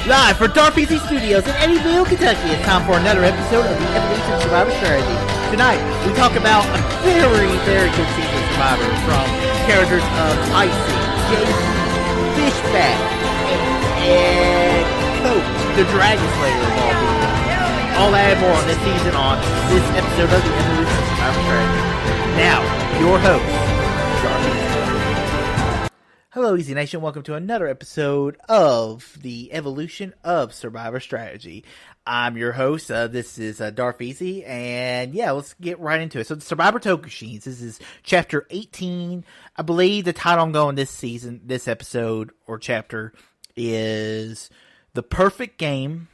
Live for Dark PC Studios in Eddyville, Kentucky, it's time for another episode of the Evolution Survivor Strategy. Tonight, we talk about a very, very good season of Survivor from characters of Icy, Jason, Fishback, and Coach, the DragonSlayer of all people. All that and more on this season on this episode of the Evolution Survivor Strategy. Now, your host, Dark PC. Hello, Easy Nation. Welcome to another episode of the Evolution of Survivor Strategy. I'm your host. This is Darth Easy, and yeah, let's get right into it. So, the Survivor Tocantins. This is Chapter 18. I believe the title I'm going this season, this episode or chapter is The Perfect Game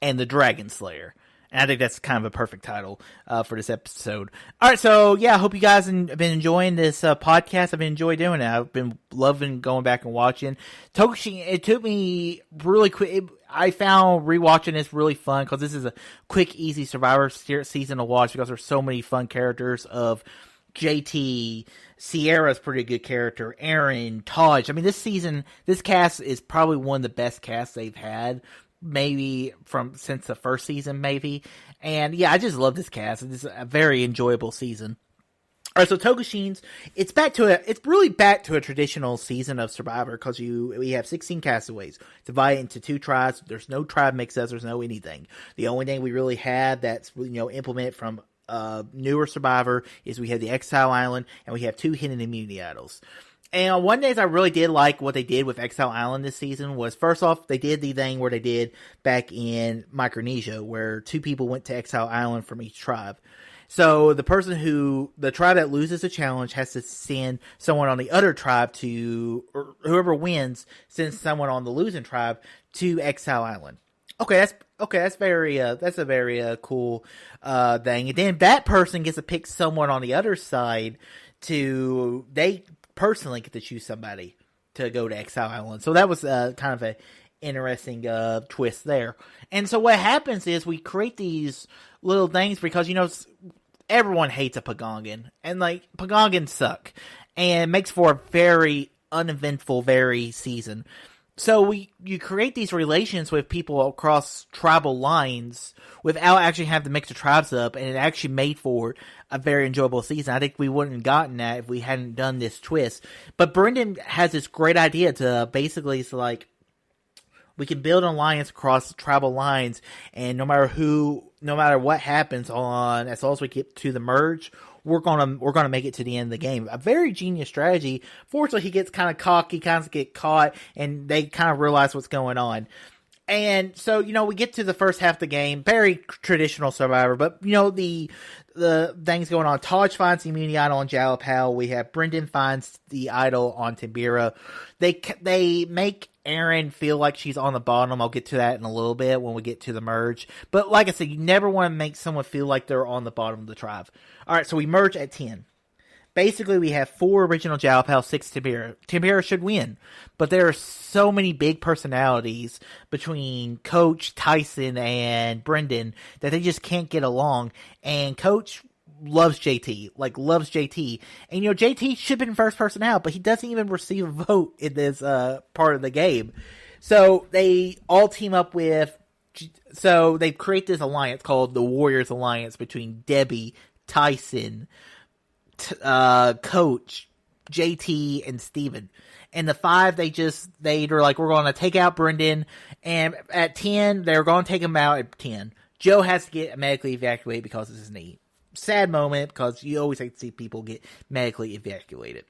and the DragonSlayer. And I think that's kind of a perfect title for this episode. All right, so yeah, I hope you guys have been enjoying this podcast. I've been enjoying doing it. I've been loving going back and watching. Tocantins, it took me really quick. I found rewatching this really fun because this is a quick, easy Survivor season to watch because there's so many fun characters of JT. Sierra's pretty good character. Aaron, Taj. I mean, this season, this cast is probably one of the best casts they've had. Maybe since the first season, maybe. And yeah, I just love this cast. It's a very enjoyable season. Alright, so Tocantins, it's really back to a traditional season of Survivor because we have 16 castaways divided into two tribes. There's no tribe mix-ups, there's no anything. The only thing we really have that's implemented from newer Survivor is we have the Exile Island and we have 2 hidden immunity idols. And one thing I really did like what they did with Exile Island this season was, first off, they did the thing where they did back in Micronesia, where 2 people went to Exile Island from each tribe. So the tribe that loses the challenge has to send someone on the other tribe or whoever wins sends someone on the losing tribe to Exile Island. That's a very cool thing. And then that person gets to pick someone on the other side they personally get to choose somebody to go to Exile Island. So that was kind of an interesting twist there. And so what happens is we create these little things because, everyone hates a Pagangan. And, Pagangans suck. And it makes for a very uneventful, season. So you create these relations with people across tribal lines without actually having to mix the tribes up, and it actually made for a very enjoyable season. I think we wouldn't have gotten that if we hadn't done this twist. But Brendan has this great idea to basically, we can build an alliance across tribal lines, and no matter what happens as long as we get to the merge, we're gonna make it to the end of the game. A very genius strategy. Fortunately, he gets kind of cocky, kind of get caught, and they kind of realize what's going on. And so, we get to the first half of the game, very traditional Survivor, but, the things going on. Taj finds the immunity idol on Jalapal. We have Brendan finds the idol on Timbira. They make Aaron feel like she's on the bottom. I'll get to that in a little bit when we get to the merge. But like I said, you never want to make someone feel like they're on the bottom of the tribe. Alright, so we merge at 10. Basically, we have 4 original Jalapal, 6 Timbira. Timbira should win. But there are so many big personalities between Coach, Tyson, and Brendan that they just can't get along. And Coach loves JT. And, JT should have been first person out, but he doesn't even receive a vote in this part of the game. So they all team up so they create this alliance called the Warriors Alliance between Debbie, Tyson, Coach, JT, and Steven. And the 5, they're like, we're going to take out Brendan. And at 10, they're going to take him out at 10. Joe has to get medically evacuated because of his knee. Sad moment because you always like to see people get medically evacuated.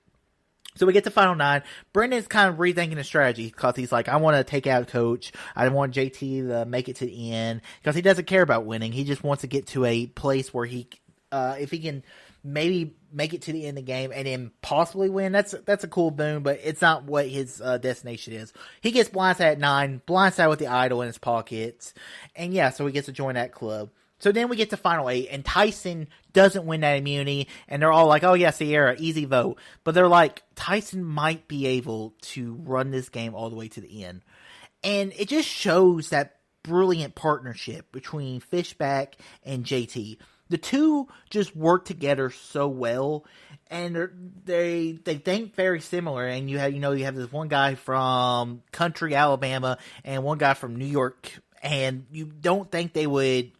So we get to final 9. Brendan's kind of rethinking his strategy because he's like, I want to take out Coach. I want JT to make it to the end because he doesn't care about winning. He just wants to get to a place where if he can maybe make it to the end of the game and then possibly win, that's a cool boon, but it's not what his destination is. He gets blindsided at 9, blindsided with the idol in his pockets, and yeah, so he gets to join that club. So then we get to final 8, and Tyson doesn't win that immunity, and they're all like, oh yeah, Sierra, easy vote. But they're like, Tyson might be able to run this game all the way to the end. And it just shows that brilliant partnership between Fishback and JT. the two just work together so well, and they think very similar. And you have this one guy from country Alabama and one guy from New York, and you don't think they would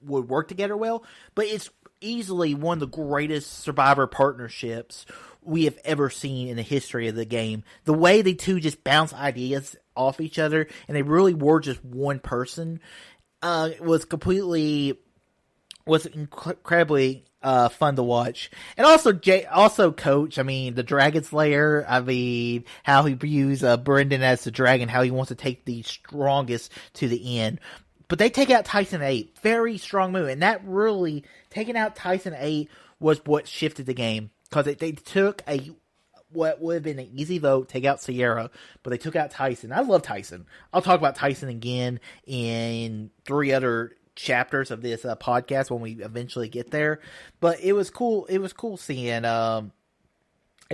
work together well, but it's easily one of the greatest Survivor partnerships we have ever seen in the history of the game. The way the two just bounce ideas off each other, and they really were just one person, was incredibly fun to watch. And also Coach, I mean, the DragonSlayer, I mean, how he views Brendan as the dragon, how he wants to take the strongest to the end. But they take out Tyson 8. Very strong move. And that really, taking out Tyson 8 was what shifted the game. Because they took what would have been an easy vote, take out Sierra, but they took out Tyson. I love Tyson. I'll talk about Tyson again in 3 other chapters of this podcast when we eventually get there. But it was cool. It was cool seeing. It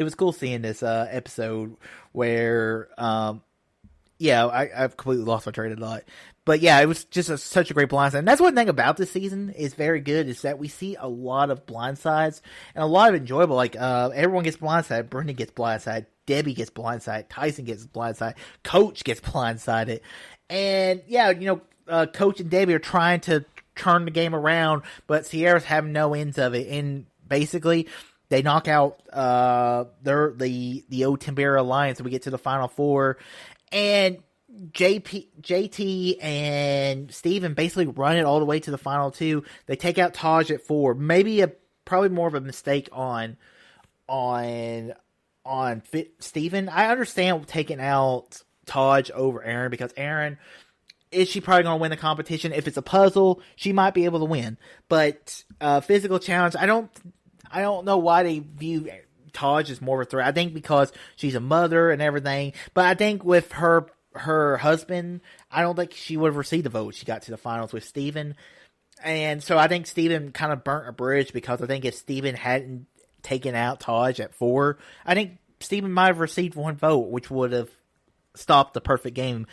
was cool seeing this episode where, I've completely lost my train of thought. But yeah, it was just such a great blindside. And that's one thing about this season is very good, is that we see a lot of blindsides and a lot of enjoyable. Like, everyone gets blindsided. Brendan gets blindsided. Debbie gets blindsided. Tyson gets blindsided. Coach gets blindsided. And yeah, Coach and Debbie are trying to turn the game around, but Sierra's having no ends of it. And basically, they knock out the old Timbera Alliance, and we get to the Final Four. And JT and Steven basically run it all the way to the final 2. They take out Taj at 4. Maybe probably more of a mistake on Steven. I understand taking out Taj over Aaron, because Aaron, is she probably going to win the competition? If it's a puzzle, she might be able to win. But physical challenge, I don't know why they view Taj as more of a threat. I think because she's a mother and everything. But I think with her husband, I don't think she would have received the vote. She got to the finals with Steven. And so I think Steven kind of burnt a bridge, because I think if Steven hadn't taken out Taj at 4, I think Steven might have received 1 vote, which would have stopped the perfect game.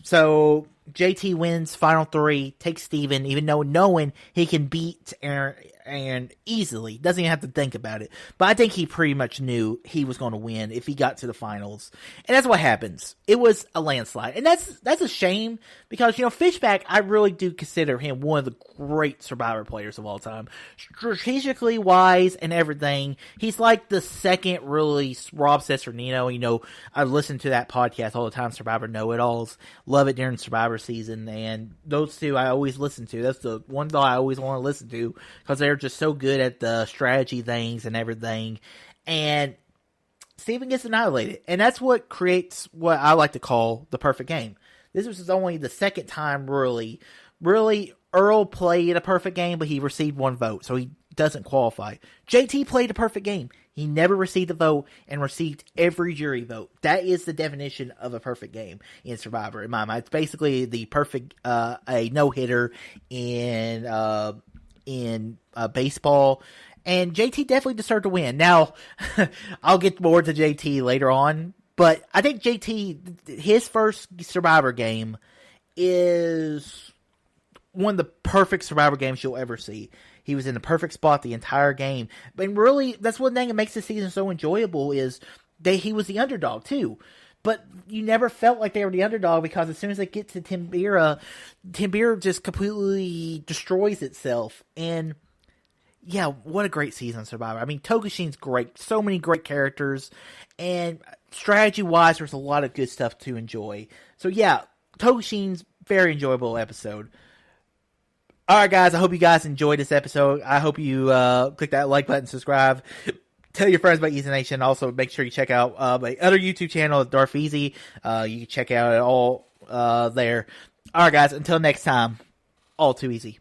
So JT wins final 3, takes Steven, even though knowing he can beat Aaron easily. Doesn't even have to think about it. But I think he pretty much knew he was going to win if he got to the finals. And that's what happens. It was a landslide. And that's a shame, because, Fishback, I really do consider him one of the great Survivor players of all time. Strategically wise and everything, he's like the second really Rob Cesternino. I listen to that podcast all the time, Survivor Know-It-Alls. Love it during Survivor season. And those two I always listen to. That's the one that I always want to listen to, because they're just so good at the strategy things and everything. And Steven gets annihilated. And that's what creates what I like to call the perfect game. This was only the second time really Earl played a perfect game, but he received 1 vote, so he doesn't qualify. JT played a perfect game. He never received a vote and received every jury vote. That is the definition of a perfect game in Survivor, in my mind. It's basically the perfect a no-hitter in baseball. And JT definitely deserved to win. Now, I'll get more to JT later on, but I think JT, his first Survivor game is one of the perfect Survivor games you'll ever see. He was in the perfect spot the entire game. But really, that's one thing that makes this season so enjoyable, is that he was the underdog too. But you never felt like they were the underdog, because as soon as they get to Timbera just completely destroys itself. And yeah, what a great season of Survivor. I mean, Tocantins great. So many great characters. And strategy-wise, there's a lot of good stuff to enjoy. So yeah, Tocantins, very enjoyable episode. Alright guys, I hope you guys enjoyed this episode. I hope you click that like button, subscribe, tell your friends about Easy Nation. Also, make sure you check out my other YouTube channel, Darth Easy. You can check out it all there. Alright guys, until next time, all too easy.